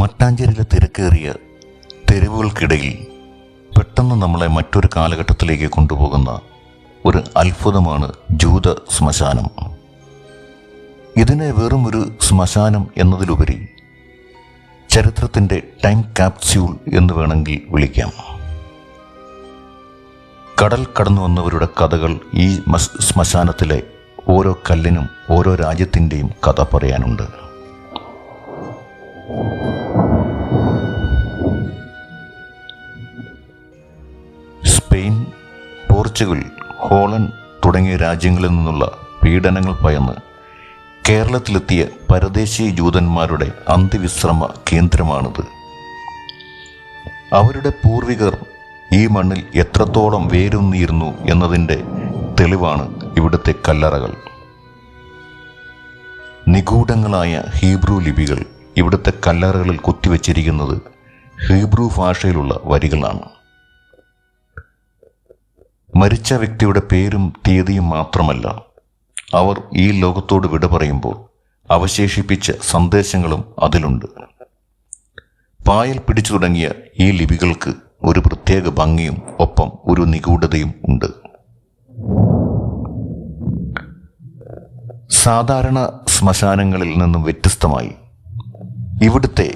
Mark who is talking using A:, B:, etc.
A: മട്ടാഞ്ചേരിയിലെ തിരക്കേറിയ തെരുവുകൾക്കിടയിൽ പെട്ടെന്ന് നമ്മളെ മറ്റൊരു കാലഘട്ടത്തിലേക്ക് കൊണ്ടുപോകുന്ന ഒരു അത്ഭുതമാണ് ജൂത ശ്മശാനം. ഇതിനെ വെറും ഒരു ശ്മശാനം എന്നതിലുപരി ചരിത്രത്തിൻ്റെ ടൈം ക്യാപ്സ്യൂൾ എന്ന് വേണമെങ്കിൽ വിളിക്കാം. കടൽ കടന്നു വന്നവരുടെ കഥകൾ ഈ ശ്മശാനത്തിലെ ഓരോ കല്ലിനും ഓരോ രാജ്യത്തിൻ്റെയും കഥ പറയാനുണ്ട്. സ്പെയിൻ, പോർച്ചുഗൽ, ഹോളണ്ട് തുടങ്ങിയ രാജ്യങ്ങളിൽ നിന്നുള്ള പീഡനങ്ങൾ ഭയന്ന് കേരളത്തിലെത്തിയ പരദേശി ജൂതന്മാരുടെ അന്ത്യവിശ്രമ കേന്ദ്രമാണിത്. അവരുടെ പൂർവികർ ഈ മണ്ണിൽ എത്രത്തോളം വേരൂന്നിയിരുന്നു എന്നതിൻ്റെ തെളിവാണ് ഇവിടുത്തെ കല്ലറകൾ. നിഗൂഢങ്ങളായ ഹീബ്രു ലിപികൾ ഇവിടുത്തെ കല്ലറകളിൽ കുത്തിവെച്ചിരിക്കുന്നത് ഹീബ്രു ഭാഷയിലുള്ള വരികളാണ്. മരിച്ച വ്യക്തിയുടെ പേരും തീയതിയും മാത്രമല്ല, അവർ ഈ ലോകത്തോട് വിട പറയുമ്പോൾ അവശേഷിപ്പിച്ച സന്ദേശങ്ങളും അതിലുണ്ട്. പായൽ പിടിച്ചു തുടങ്ങിയ ഈ ലിപികൾക്ക് ഒരു പ്രത്യേക ഭംഗിയും ഒപ്പം ഒരു നിഗൂഢതയും ഉണ്ട്. സാധാരണ ശ്മശാനങ്ങളിൽ നിന്നും വ്യത്യസ്തമായി ഇവിടുത്തെ